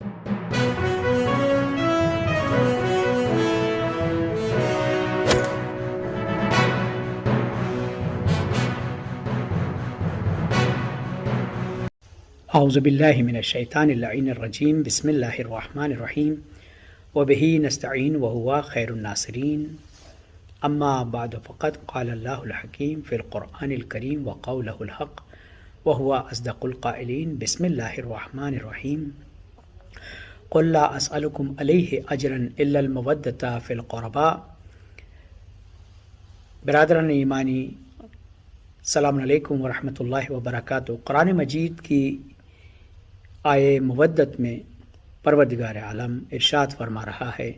اعوذ باللہ من الشیطان اللعین الرجیم بسم اللہ الرحمن الرحیم وبہ نستعین وہو خیر الناصرین اما بعد فقد قال اللہ الحکیم فی القرآن الکریم وقولہ الحق وہو اصدق القائلین بسم اللہ الرحمن الرحیم قل لا اسألکم علیہ اجرا الا المودۃ فی القرباء۔ برادران ایمانی، السلام علیکم ورحمۃ اللہ وبرکاتہ۔ قرآن مجید کی آیے مودت میں پروردگار عالم ارشاد فرما رہا ہے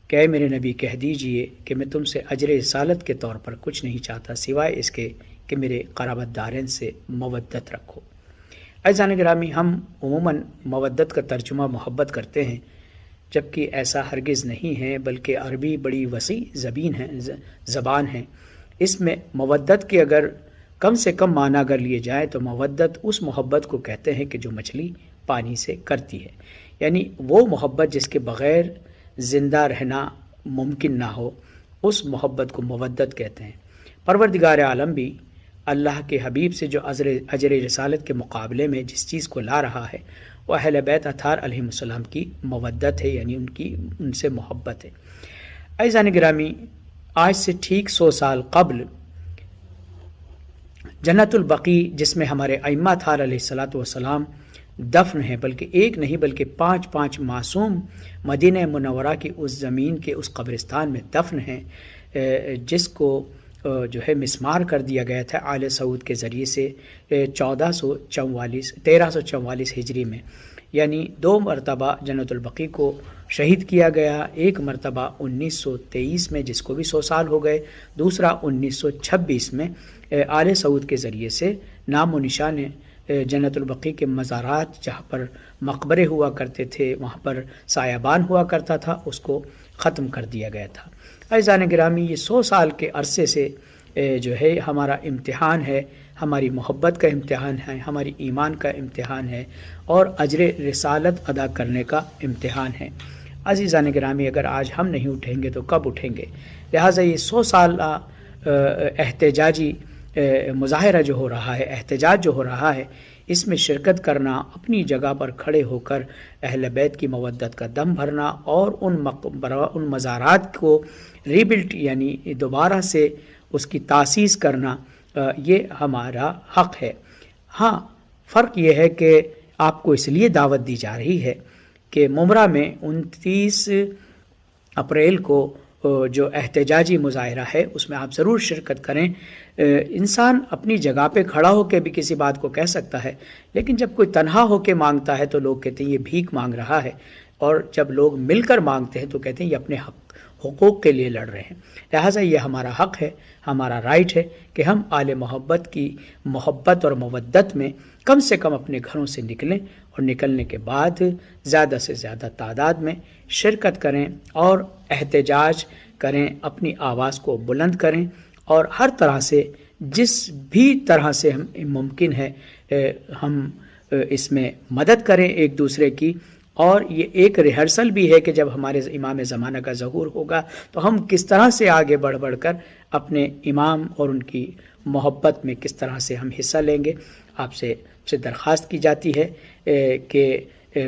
کہ اے میرے نبی کہہ دیجئے کہ میں تم سے اجر رسالت کے طور پر کچھ نہیں چاہتا سوائے اس کے کہ میرے قرابت دارین سے مودت رکھو۔ عزیزان گرامی، ہم عموماً مودت کا ترجمہ محبت کرتے ہیں، جبکہ ایسا ہرگز نہیں ہے، بلکہ عربی بڑی وسیع زبان ہے۔ اس میں مودت کے اگر کم سے کم معنی اگر لیے جائیں تو مودت اس محبت کو کہتے ہیں کہ جو مچھلی پانی سے کرتی ہے، یعنی وہ محبت جس کے بغیر زندہ رہنا ممکن نہ ہو، اس محبت کو مودت کہتے ہیں۔ پروردگار عالم بھی اللہ کے حبیب سے جو اجر رسالت کے مقابلے میں جس چیز کو لا رہا ہے وہ اہل بیت اطہار علیہ السلام کی مودت ہے، یعنی ان سے محبت ہے۔ عزیزان گرامی، آج سے ٹھیک 100 سال قبل جنت البقیع، جس میں ہمارے ائمہ اطہار علیہ السلام دفن ہیں، بلکہ ایک نہیں بلکہ 5 معصوم مدینہ منورہ کی اس زمین کے اس قبرستان میں دفن ہیں، جس کو جو ہے مسمار کر دیا گیا تھا آل سعود کے ذریعے سے 1344 ہجری میں، یعنی 2 مرتبہ جنت البقیع کو شہید کیا گیا، ایک مرتبہ 1923 میں جس کو بھی 100 سال ہو گئے، دوسرا 1926 میں آل سعود کے ذریعے سے نام و نشان جنت البقیع کے مزارات جہاں پر مقبرے ہوا کرتے تھے، وہاں پر سایبان ہوا کرتا تھا، اس کو ختم کر دیا گیا تھا۔ عزیزان گرامی، یہ 100 سال کے عرصے سے جو ہے ہمارا امتحان ہے، ہماری محبت کا امتحان ہے، ہماری ایمان کا امتحان ہے، اور اجر رسالت ادا کرنے کا امتحان ہے۔ عزیزان گرامی، اگر آج ہم نہیں اٹھیں گے تو کب اٹھیں گے؟ لہٰذا یہ 100 سال احتجاجی مظاہرہ جو ہو رہا ہے، احتجاج جو ہو رہا ہے، اس میں شرکت کرنا، اپنی جگہ پر کھڑے ہو کر اہل بیت کی مودت کا دم بھرنا اور ان مزارات کو ریبلٹ یعنی دوبارہ سے اس کی تاسیس کرنا، یہ ہمارا حق ہے۔ ہاں، فرق یہ ہے کہ آپ کو اس لیے دعوت دی جا رہی ہے کہ ممرہ میں 29 اپریل کو جو احتجاجی مظاہرہ ہے اس میں آپ ضرور شرکت کریں۔ انسان اپنی جگہ پہ کھڑا ہو کے بھی کسی بات کو کہہ سکتا ہے، لیکن جب کوئی تنہا ہو کے مانگتا ہے تو لوگ کہتے ہیں یہ بھیک مانگ رہا ہے، اور جب لوگ مل کر مانگتے ہیں تو کہتے ہیں یہ اپنے حقوق کے لیے لڑ رہے ہیں۔ لہٰذا یہ ہمارا حق ہے، ہمارا رائٹ ہے کہ ہم آل محبت کی محبت اور مودت میں کم سے کم اپنے گھروں سے نکلیں، اور نکلنے کے بعد زیادہ سے زیادہ تعداد میں شرکت کریں اور احتجاج کریں، اپنی آواز کو بلند کریں، اور ہر طرح سے جس بھی طرح سے ہم ممکن ہے ہم اس میں مدد کریں ایک دوسرے کی۔ اور یہ ایک ریہرسل بھی ہے کہ جب ہمارے امام زمانہ کا ظہور ہوگا تو ہم کس طرح سے آگے بڑھ کر اپنے امام اور ان کی محبت میں کس طرح سے ہم حصہ لیں گے۔ آپ سے درخواست کی جاتی ہے کہ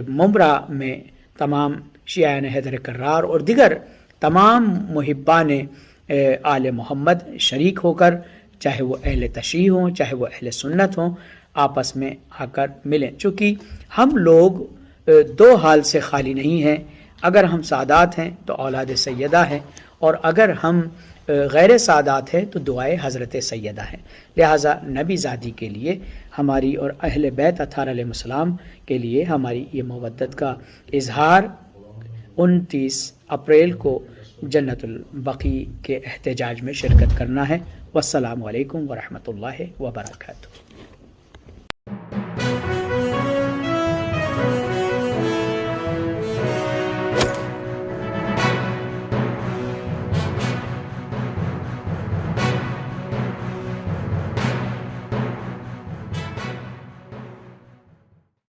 ممرہ میں تمام شیعان حیدر کرار اور دیگر تمام محبان آل محمد شریک ہو کر، چاہے وہ اہل تشیع ہوں چاہے وہ اہل سنت ہوں، آپس میں آ کر ملیں۔ چونکہ ہم لوگ 2 حال سے خالی نہیں ہیں، اگر ہم سادات ہیں تو اولاد سیدہ ہیں، اور اگر ہم غیر سادات ہیں تو دعائے حضرت سیدہ ہیں۔ لہٰذا نبی زادی کے لیے ہماری اور اہل بیت اطہار علیہ السلام کے لیے ہماری یہ مودت کا اظہار 29 اپریل کو جنت البقیع کے احتجاج میں شرکت کرنا ہے۔ والسلام علیکم ورحمۃ اللہ وبرکاتہ۔